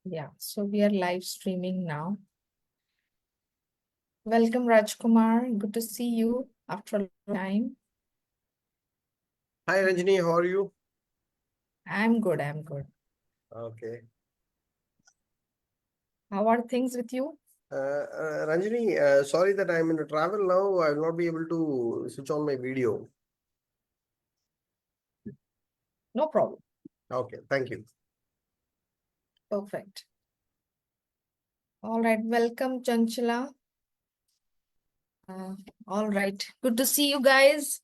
Yeah, so we are live streaming now. Welcome, Rajkumar. Good to see you after a long time. Hi Ranjini, how are you? I'm good. I'm good. Okay. How are things with you? Ranjini, sorry that I'm in a travel now. I will not be able to switch on my video. No problem. Okay, thank you. Perfect. All right. Welcome, Chanchala. All right. Good to see you guys.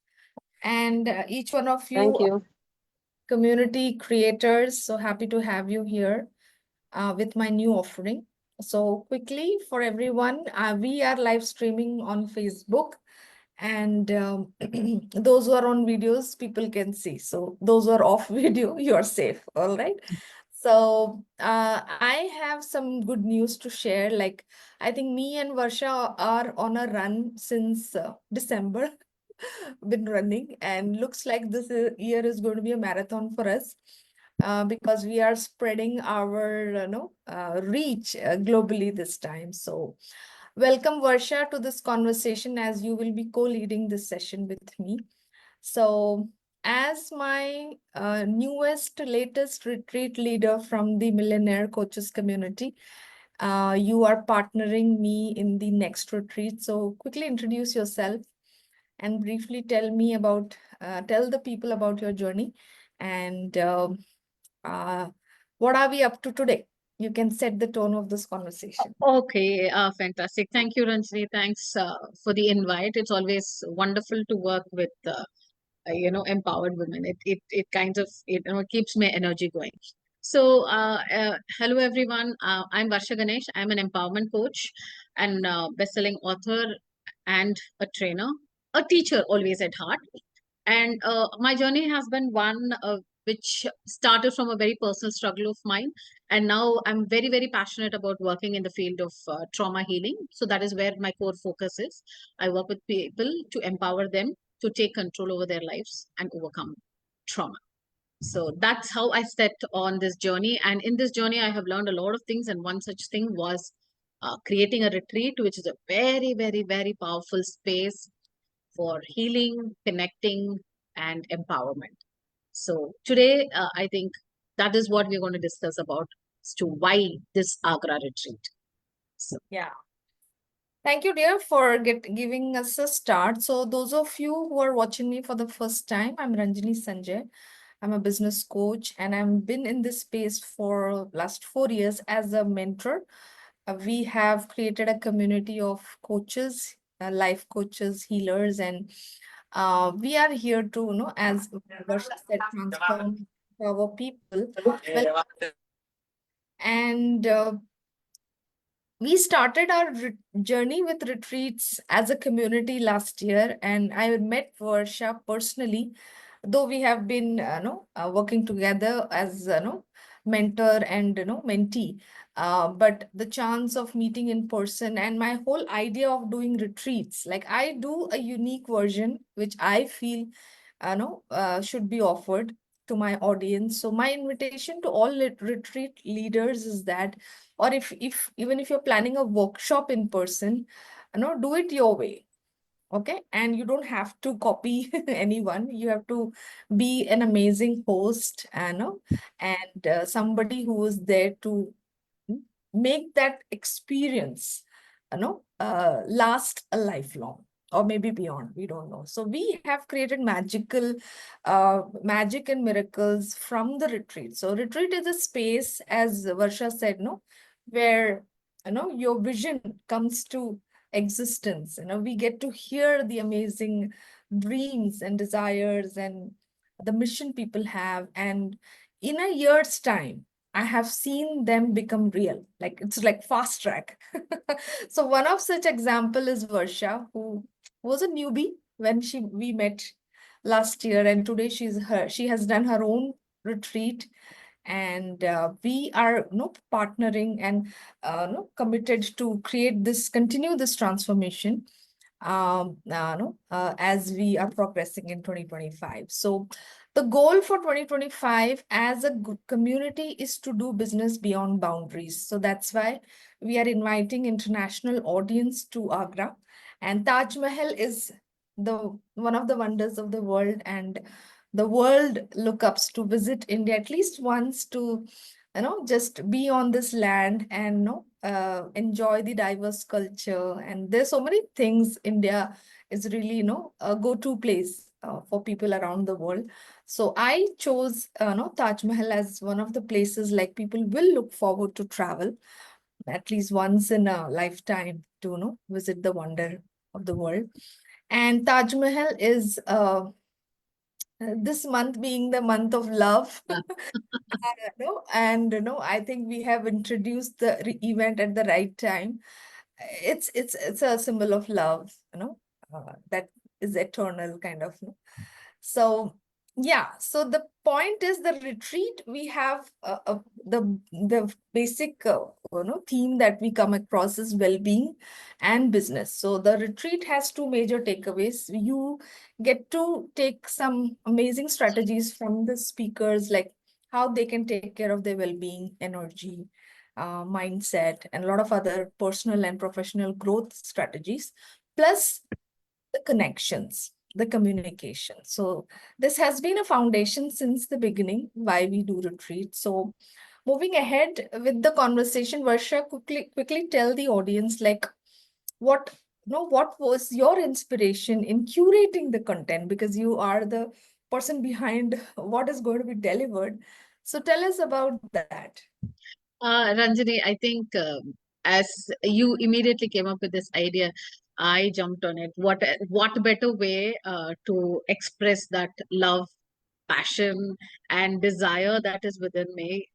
And each one of you Thank are you. community creators. So happy to have you here with my new offering. So quickly for everyone, we are live streaming on Facebook. And those who are on videos, people can see. So those who are off video, you are safe. All right. So I have some good news to share. Like, I think me and Varsha are on a run since December. Been running, and looks like this year is going to be a marathon for us because we are spreading our reach globally this time. So welcome, Varsha, to this conversation as you will be co-leading this session with me. So, as my newest, latest retreat leader from the Millionaire Coaches community, you are partnering me in the next retreat. So, quickly introduce yourself and briefly tell the people about your journey and uh, what are we up to today. You can set the tone of this conversation. Okay, fantastic. Thank you, Ranjini. Thanks for the invite. It's always wonderful to work with, empowered women. It kind of, keeps my energy going. So, hello everyone. I'm Varsha Ganesh. I'm an empowerment coach and best-selling author and a trainer, a teacher always at heart. And my journey has been one which started from a very personal struggle of mine. And now I'm very, very passionate about working in the field of trauma healing. So that is where my core focus is. I work with people to empower them to take control over their lives and overcome trauma. So that's how I stepped on this journey. And in this journey, I have learned a lot of things. And one such thing was creating a retreat, which is a very, very, very powerful space for healing, connecting, and empowerment. So today, I think that is what we're going to discuss about as to why this Agra retreat. So Yeah. Thank you, dear, for giving us a start. So, those of you who are watching me for the first time, I'm Ranjini Sanjay. I'm a business coach, and I've been in this space for last 4 years as a mentor. We have created a community of coaches, life coaches, healers, and we are here to, as Varsha said, transform our people. Well, and we started our journey with retreats as a community last year, and I met Varsha personally, though we have been working together as mentor and mentee. But the chance of meeting in person and my whole idea of doing retreats, like I do a unique version which I feel should be offered to my audience. So my invitation to all retreat leaders is that, or if even if you're planning a workshop in person, do it your way. Okay, and you don't have to copy anyone. You have to be an amazing host, and somebody who is there to make that experience last a lifelong, or maybe beyond, we don't know. So we have created magic and miracles from the retreat. So retreat is a space, as Varsha said, no, where your vision comes to existence. We get to hear the amazing dreams and desires and the mission people have, and in a year's time I have seen them become real. Like it's like fast track. So one of such example is Varsha, who was a newbie when we met last year, and today she has done her own retreat, and we are partnering and committed to continue this transformation as we are progressing in 2025. So The goal for 2025 as a community is to do business beyond boundaries. So that's why we are inviting international audience to Agra. And Taj Mahal is the one of the wonders of the world, and the world look ups to visit India at least once to just be on this land and enjoy the diverse culture. And there's so many things. India is really a go-to place for people around the world. So I chose Taj Mahal as one of the places like people will look forward to travel at least once in a lifetime to visit the wonder of the world. And Taj Mahal is this month being the month of love. And I think we have introduced the event at the right time. It's a symbol of love, that is eternal kind of. So yeah, so the point is the retreat we have the basic theme that we come across is well-being and business. So the retreat has two major takeaways. You get to take some amazing strategies from the speakers, like how they can take care of their well-being, energy, mindset, and a lot of other personal and professional growth strategies, plus the connections, the communication. So this has been a foundation since the beginning why we do retreat. So moving ahead with the conversation, Varsha, quickly tell the audience like what what was your inspiration in curating the content, because you are the person behind what is going to be delivered. So tell us about that. Ranjani, I think as you immediately came up with this idea, I jumped on it. What better way to express that love, passion, and desire that is within me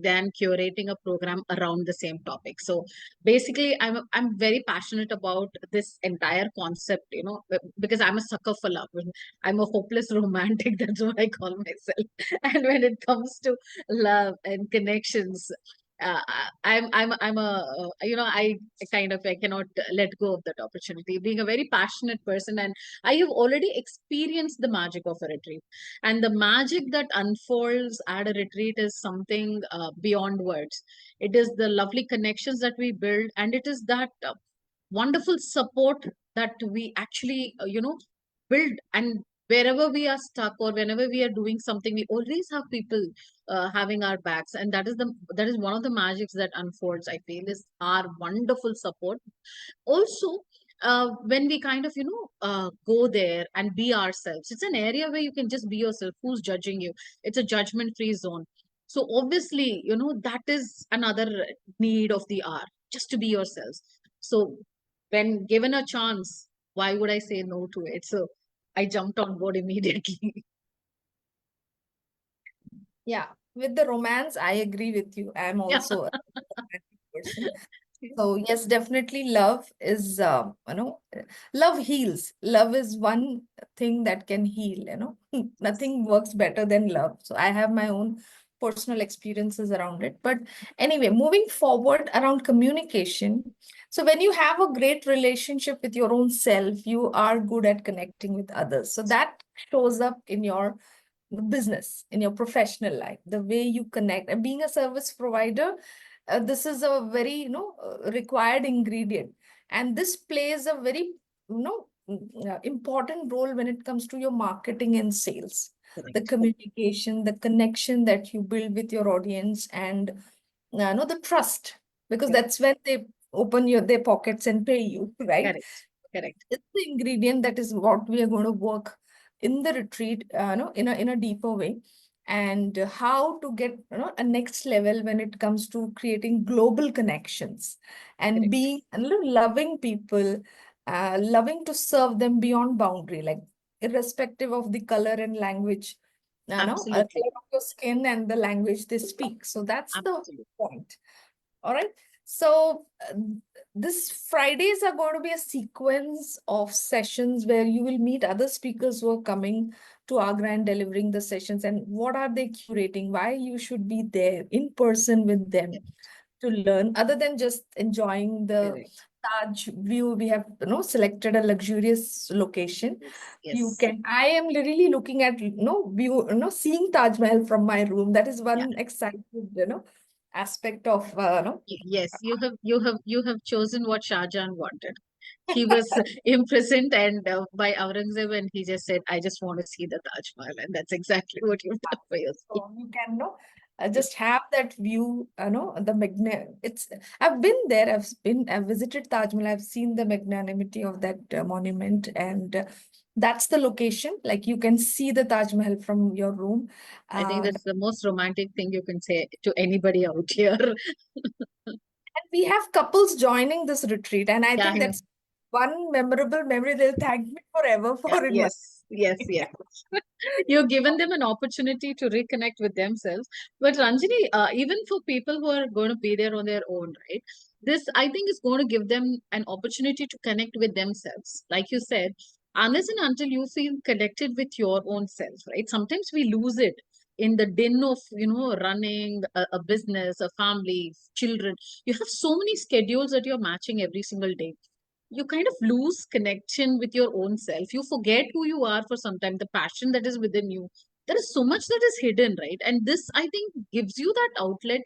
than curating a program around the same topic. So basically, I'm very passionate about this entire concept. Because I'm a sucker for love. I'm a hopeless romantic. That's what I call myself. And when it comes to love and connections, I'm a I kind of I cannot let go of that opportunity, being a very passionate person, and I have already experienced the magic of a retreat, and the magic that unfolds at a retreat is something beyond words. It is the lovely connections that we build, and it is that wonderful support that we actually build. And wherever we are stuck or whenever we are doing something, we always have people having our backs, and that is one of the magics that unfolds, I feel, is our wonderful support. Also, when we kind of go there and be ourselves, it's an area where you can just be yourself. Who's judging you? It's a judgment free zone. So obviously, that is another need of the hour, just to be yourselves. So when given a chance, why would I say no to it? So I jumped on board immediately. Yeah, with the romance, I agree with you. I'm Yeah. also a romantic person. So yes, definitely love is, love heals. Love is one thing that can heal. Nothing works better than love. So I have my own personal experiences around it. But anyway, moving forward around communication. So when you have a great relationship with your own self, you are good at connecting with others. So that shows up in your business, in your professional life, the way you connect. And being a service provider, this is a very required ingredient, and this plays a very important role when it comes to your marketing and sales. The Correct. communication, the connection that you build with your audience, and the trust, because Correct. that's when they open their pockets and pay you, right? Correct. Correct. It's the ingredient that is what we are going to work in the retreat, in a deeper way, and how to get a next level when it comes to creating global connections and Correct. being loving people, loving to serve them beyond boundary, like irrespective of the color and language, Absolutely. color of your skin and the language they speak. So that's the Absolutely. point. All right. So this Fridays are going to be a sequence of sessions where you will meet other speakers who are coming to Agra and delivering the sessions, and what are they curating, why you should be there in person with them Correct. to learn, other than just enjoying the Correct. Taj view, we have selected a luxurious location. Yes, You yes. can. I am really looking at view, seeing Taj Mahal from my room. That is Yeah. one excited aspect of Yes, you have chosen what Shah Jahan wanted. He was imprisoned and by Aurangzeb, and he just said, "I just want to see the Taj Mahal," and that's exactly what you've done for yourself. So you can Yes, just have that view, the it's I've been there, I've visited Taj Mahal, I've seen the magnanimity of that monument, and that's the location. Like you can see the Taj Mahal from your room. I think Uh, that's the most romantic thing you can say to anybody out here. and we have couples joining this retreat, and I Yeah, think I know. that's one memorable memory they'll thank me forever Yeah, for in my yes, yes, yes. You've given them an opportunity to reconnect with themselves. But Ranjini, even for people who are going to be there on their own, right? This, I think, is going to give them an opportunity to connect with themselves. Like you said, unless and until you feel connected with your own self, right? Sometimes we lose it in the din of, running a business, a family, children. You have so many schedules that you're matching every single day. You kind of lose connection with your own self. You forget who you are for some time, the passion that is within you. There is so much that is hidden, right? And this, I think, gives you that outlet.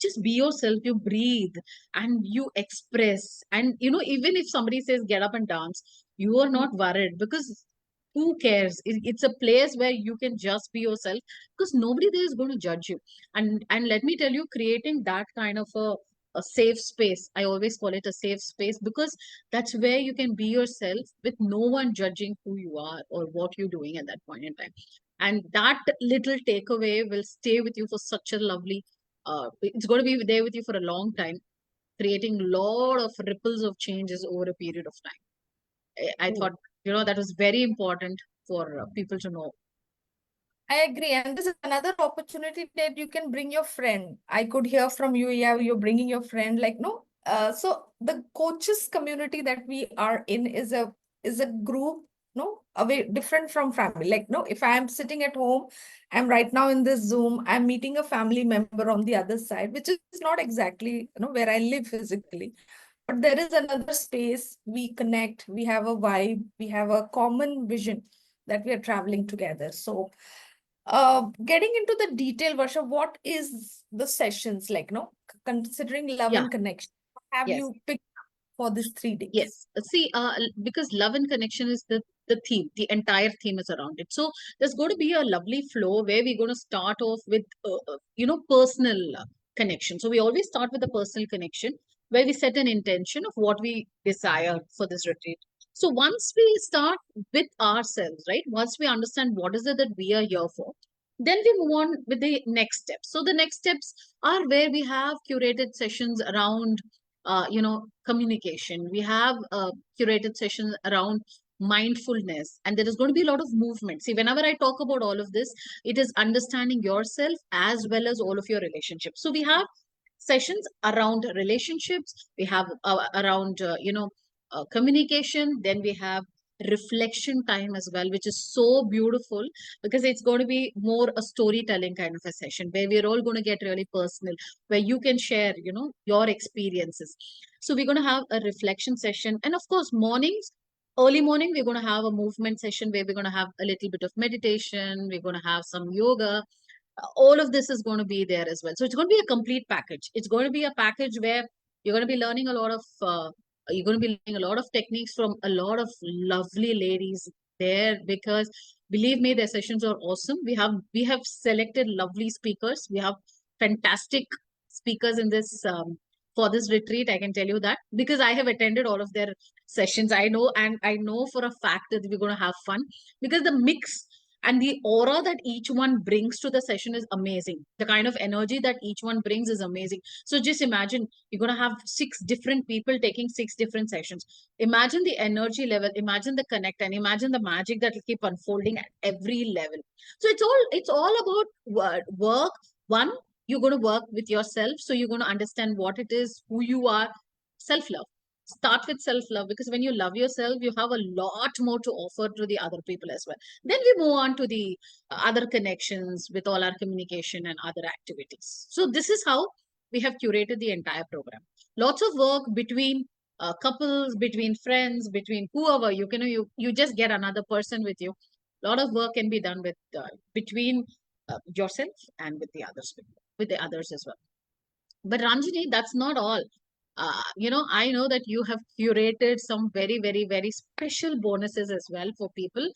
Just be yourself, you breathe and you express. And, even if somebody says get up and dance, you are not worried because who cares? It's a place where you can just be yourself because nobody there is going to judge you. And let me tell you, creating that kind of a safe space, I always call it a safe space because that's where you can be yourself with no one judging who you are or what you're doing at that point in time. And that little takeaway will stay with you for such a lovely, it's going to be there with you for a long time, creating a lot of ripples of changes over a period of time. I Hmm. thought, that was very important for people to know. I agree. And this is another opportunity that you can bring your friend. I could hear from you, yeah, you're bringing your friend, like, no. So the coaches community that we are in is a group, no, away different from family. Like, no, if I'm sitting at home, I'm right now in this Zoom, I'm meeting a family member on the other side, which is not exactly, where I live physically. But there is another space, we connect, we have a vibe, we have a common vision that we are traveling together. So getting into the detail, Varsha, what is the sessions like, no? Considering love Yeah, and connection, what have yes. you picked for these 3 days? Yes. See, because love and connection is the theme, the entire theme is around it. So there's going to be a lovely flow where we're going to start off with, personal connection. So we always start with a personal connection where we set an intention of what we desire for this retreat. So once we start with ourselves, right? Once we understand what is it that we are here for, then we move on with the next steps. So the next steps are where we have curated sessions around communication. We have curated sessions around mindfulness, and there is going to be a lot of movement. See, whenever I talk about all of this, it is understanding yourself as well as all of your relationships. So we have sessions around relationships, we have around communication, then we have reflection time as well, which is so beautiful because it's going to be more a storytelling kind of a session where we're all going to get really personal, where you can share your experiences. So we're going to have a reflection session, and of course mornings, early morning, we're going to have a movement session where we're going to have a little bit of meditation, we're going to have some yoga. All of this is going to be there as well. So it's going to be a complete package. It's going to be a package where you're going to be learning a lot of you're going to be learning a lot of techniques from a lot of lovely ladies there, because believe me, their sessions are awesome. We have selected lovely speakers. We have fantastic speakers in this for this retreat. I can tell you that because I have attended all of their sessions. I know, and I know for a fact that we're going to have fun because the mix and the aura that each one brings to the session is amazing. The kind of energy that each one brings is amazing. So just imagine you're going to have 6 different people taking 6 different sessions. Imagine the energy level, imagine the connect, and imagine the magic that will keep unfolding at every level. So it's all about work. One, you're going to work with yourself, so you're going to understand what it is, who you are. Self love, start with self love, because when you love yourself, you have a lot more to offer to the other people as well. Then we move on to the other connections with all our communication and other activities. So this is how we have curated the entire program. Lots of work between couples, between friends, between whoever, you just get another person with you. A lot of work can be done with between yourself and with the others as well. But Ranjini, that's not all. I know that you have curated some very, very, very special bonuses as well for people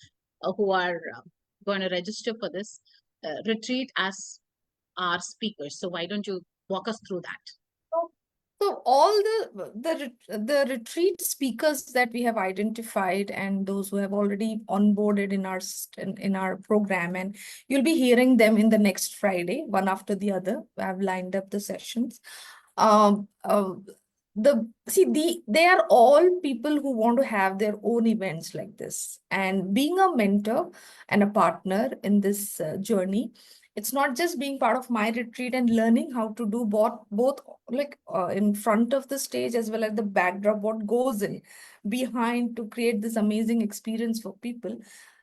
who are going to register for this retreat as our speakers. So why don't you walk us through that? So, so all the retreat speakers that we have identified and those who have already onboarded in in our program, and you'll be hearing them in the next Friday, one after the other. I've lined up the sessions. Um, uh, they are all people who want to have their own events like this, and being a mentor and a partner in this journey, it's not just being part of my retreat and learning how to do both like in front of the stage as well as the backdrop, what goes in behind to create this amazing experience for people.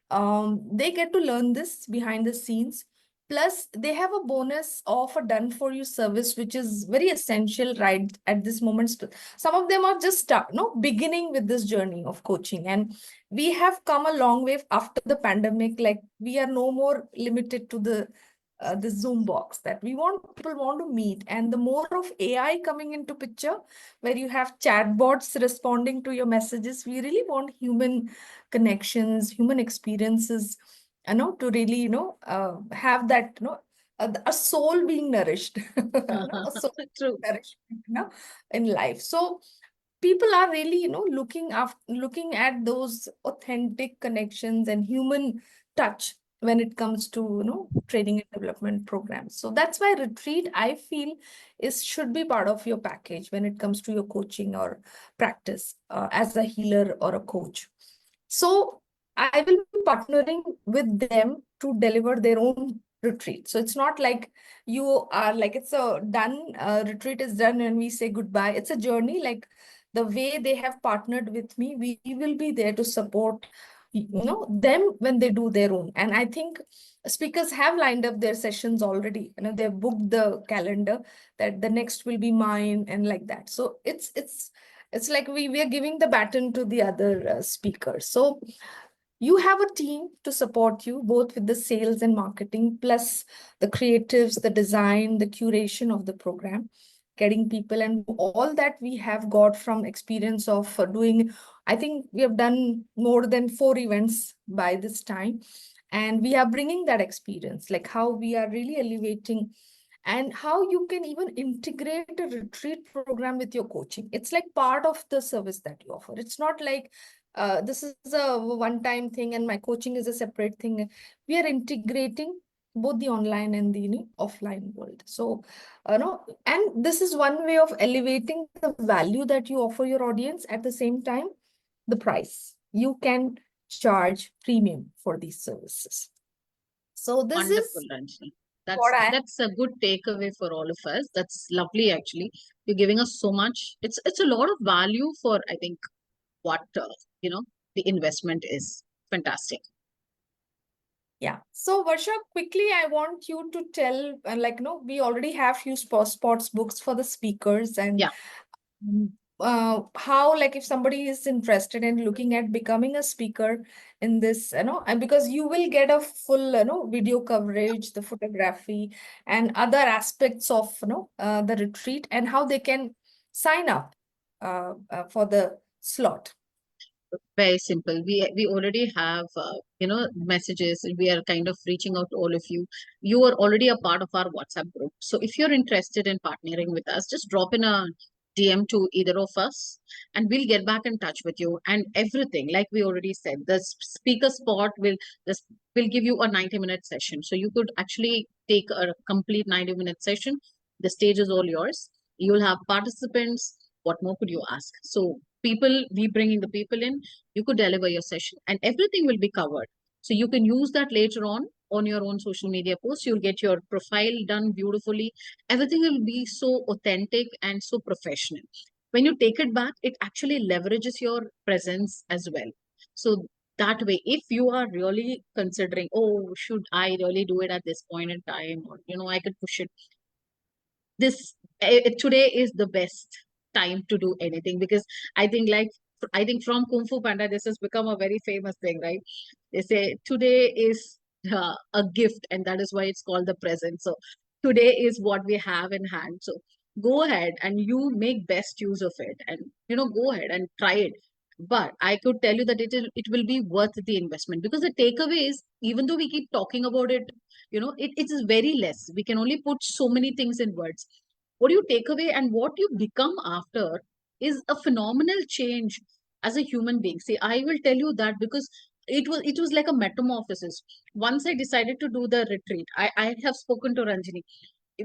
They get to learn this behind the scenes. Plus, they have a bonus of a done for you service, which is very essential right at this moment. Some of them are just beginning with this journey of coaching. And we have come a long way after the pandemic. Like, we are no more limited to the Zoom box that people want to meet. And the more of AI coming into picture, where you have chatbots responding to your messages, we really want human connections, human experiences, to really, have that, a soul being nourished, a soul True. nourishment, in life. So people are really, looking at those authentic connections and human touch when it comes to, training and development programs. So that's why retreat, I feel, is should be part of your package when it comes to your coaching or practice as a healer or a coach. So I will be partnering with them to deliver their own retreat. So it's not like you are like it's a done retreat is done and we say goodbye. It's a journey. Like the way they have partnered with me, we will be there to support them when they do their own. And I think speakers have lined up their sessions already. They've booked the calendar that the next will be mine and like that. So it's like we are giving the baton to the other speakers. So you have a team to support you both with the sales and marketing, plus the creatives, the design, the curation of the program, getting people, and all that we have got from experience of doing. I think we have done more than 4 events by this time, and we are bringing that experience, like how we are really elevating and how you can even integrate a retreat program with your coaching. It's like part of the service that you offer. It's not like this is a one-time thing and my coaching is a separate thing. We are integrating both the online and the offline world. So, and this is one way of elevating the value that you offer your audience. At the same time, the price you can charge premium for these services. So this Wonderful, is Ranjini. what I That's a good takeaway for all of us. That's lovely, actually. You're giving us so much. It's a lot of value for, I think, what the investment is. Fantastic. Yeah. So Varsha, quickly, I want you to tell, we already have few sports books for the speakers, and Yeah. mm, how, like, if somebody is interested in looking at becoming a speaker in this, and because you will get a full, video coverage, the photography, and other aspects of, the retreat, and how they can sign up for the slot. Very simple. We already have messages. We are kind of reaching out to all of you. You are already a part of our WhatsApp group. So if you're interested in partnering with us, just drop in a DM to either of us, and we'll get back in touch with you. And everything, like we already said, the speaker spot this will give you a 90-minute session. So you could actually take a complete 90-minute session. The stage is all yours. You'll have participants. What more could you ask? So people, we bringing the people in, you could deliver your session and everything will be covered. So you can use that later on your own social media posts. You'll get your profile done beautifully. Everything will be so authentic and so professional. When you take it back, it actually leverages your presence as well. So that way, if you are really considering, oh, should I really do it at this point in time, or I could push it, this today is the best time to do anything, because I think from Kung Fu Panda, this has become a very famous thing, right? They say today is a gift, and that is why it's called the present. So today is what we have in hand. So go ahead and you make best use of it, and go ahead and try it. But I could tell you that it will be worth the investment, because the takeaway is, even though we keep talking about it, it is very less. We can only put so many things in words. What you take away and what you become after is a phenomenal change as a human being. See, I will tell you that, because it was like a metamorphosis. Once I decided to do the retreat, I have spoken to Ranjini.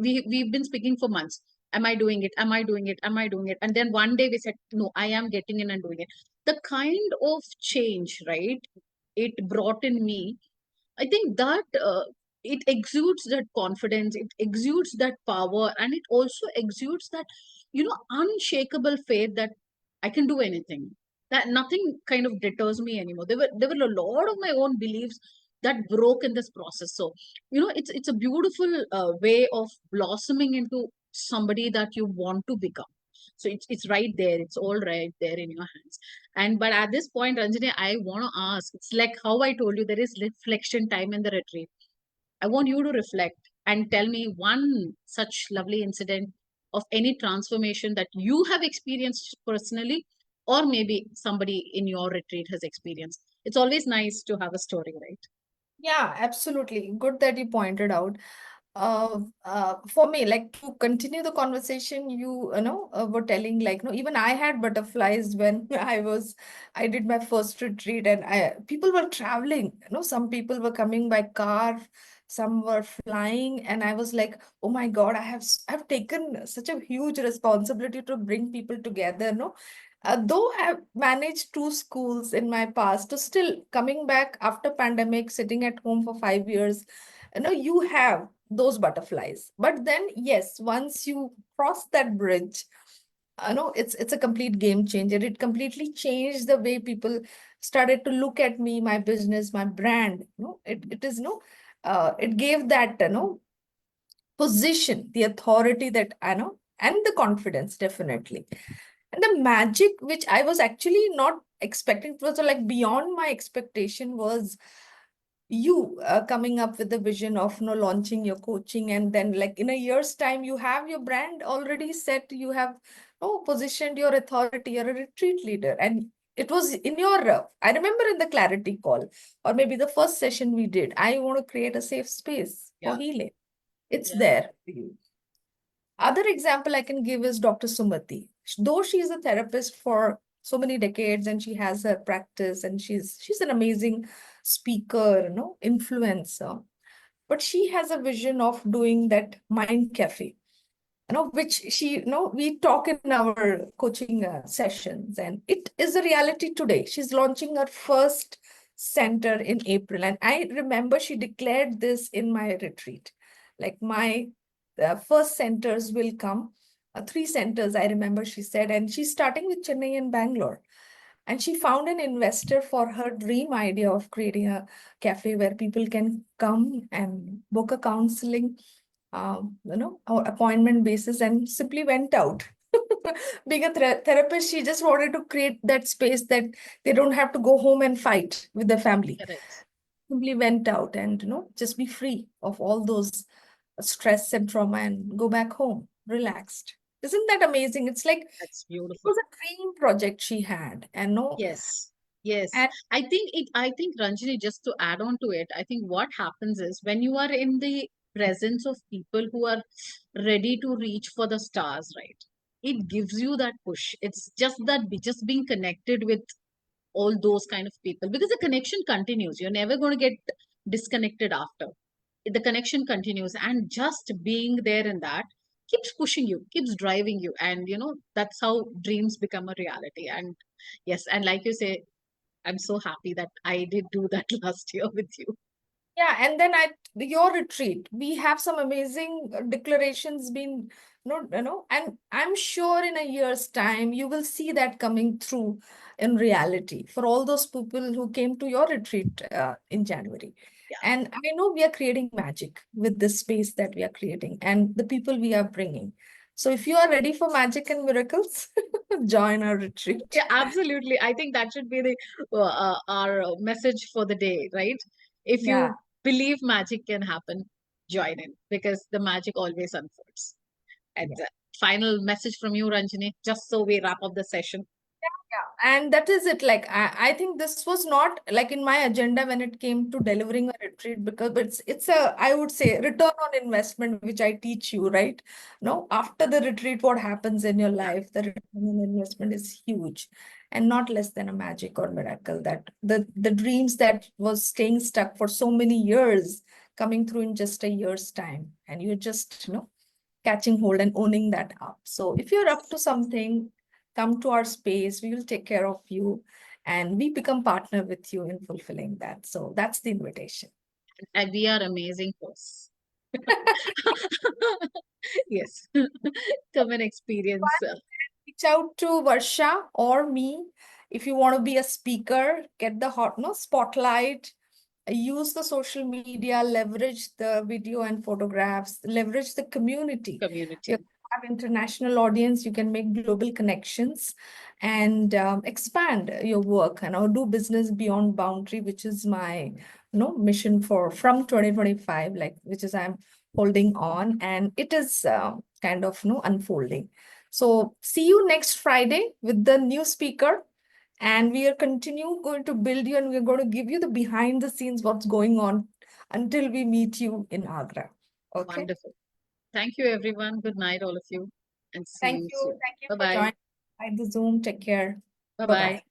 We've been speaking for months. Am I doing it? Am I doing it? Am I doing it? And then one day we said, no, I am getting in and doing it. The kind of change, right, it brought in me, I think that it exudes that confidence, it exudes that power, and it also exudes that, unshakable faith that I can do anything. That nothing kind of deters me anymore. There were a lot of my own beliefs that broke in this process. So, it's a beautiful way of blossoming into somebody that you want to become. So it's right there. It's all right there in your hands. And but at this point, Ranjini, I want to ask, it's like how I told you, there is reflection time in the retreat. I want you to reflect and tell me one such lovely incident of any transformation that you have experienced personally, or maybe somebody in your retreat has experienced. It's always nice to have a story, right? Yeah, absolutely. Good that you pointed out. For me, like to continue the conversation, were telling like, no, even I had butterflies when I did my first retreat, and people were traveling. Some people were coming by car, some were flying, and I was like, oh my God, I've taken such a huge responsibility to bring people together. No, though I've managed two schools in my past, to still coming back after pandemic, sitting at home for 5 years, you have those butterflies. But then, yes, once you cross that bridge, it's a complete game changer. It completely changed the way people started to look at me, my business, my brand. It is it gave that position, the authority that I know, and the confidence definitely. And the magic, which I was actually not expecting, it was like beyond my expectation, was you coming up with the vision of launching your coaching, and then like in a year's time you have your brand already set, you have positioned your authority, you're a retreat leader. And it was in your I remember in the clarity call, or maybe the first session we did, I want to create a safe space for Yeah. healing. It's Yeah. there for you. Other example I can give is Dr. Sumati. Though she's a therapist for so many decades and she has her practice, and she's an amazing speaker, influencer, but she has a vision of doing that mind cafe, which we talk in our coaching sessions, and it is a reality today. She's launching her first center in April, and I remember she declared this in my retreat, like my first centers will come, three centers I remember she said, and she's starting with Chennai and Bangalore. And she found an investor for her dream idea of creating a cafe where people can come and book a counseling, or appointment basis, and simply went out. Being a therapist, she just wanted to create that space that they don't have to go home and fight with their family. Correct. Simply went out and, just be free of all those stress and trauma and go back home relaxed. Isn't that amazing? It's like That's it beautiful. was a dream project she had, and no, Yes, yes. and I think Ranjini, just to add on to it, I think what happens is when you are in the presence of people who are ready to reach for the stars, right? It gives you that push. It's just that just being connected with all those kind of people, because the connection continues. You're never going to get disconnected after. The connection continues, and just being there in that keeps pushing you, keeps driving you, and that's how dreams become a reality. And yes, and like you say, I'm so happy that I did do that last year with you. yeah, and then at your retreat, we have some amazing declarations being, and I'm sure in a year's time, you will see that coming through in reality for all those people who came to your retreat in January. Yeah. And I know we are creating magic with this space that we are creating and the people we are bringing. So if you are ready for magic and miracles, join our retreat. Yeah, absolutely. I think that should be the our message for the day, right? If Yeah. you believe magic can happen, join in because the magic always unfolds. And final message from you, Ranjini, just so we wrap up the session. Yeah, and that is it. Like I think this was not like in my agenda when it came to delivering a retreat, because it's a, I would say, return on investment, which I teach you, right? No, after the retreat, what happens in your life, the return on investment is huge, and not less than a magic or miracle. That the dreams that was staying stuck for so many years coming through in just a year's time, and you're just, catching hold and owning that up. So if you're up to something, come to our space, we will take care of you, and we become partner with you in fulfilling that. So that's the invitation. And we are amazing hosts. Yes. Come and experience. Reach out to Varsha or me if you want to be a speaker, get the hot no spotlight, use the social media, leverage the video and photographs, leverage the community. You Community. have international audience, you can make global connections, and expand your work and do business beyond boundary, which is my mission for from 2025, like which is I'm holding on, and it is kind of unfolding. So see you next Friday with the new speaker, and we are going to build you, and we're going to give you the behind the scenes what's going on until we meet you in Agra. Okay. Wonderful. Thank you, everyone. Good night, all of you, and see Thank you you. soon. Thank you Bye for bye. joining the Zoom. Take care. Bye Bye bye. bye.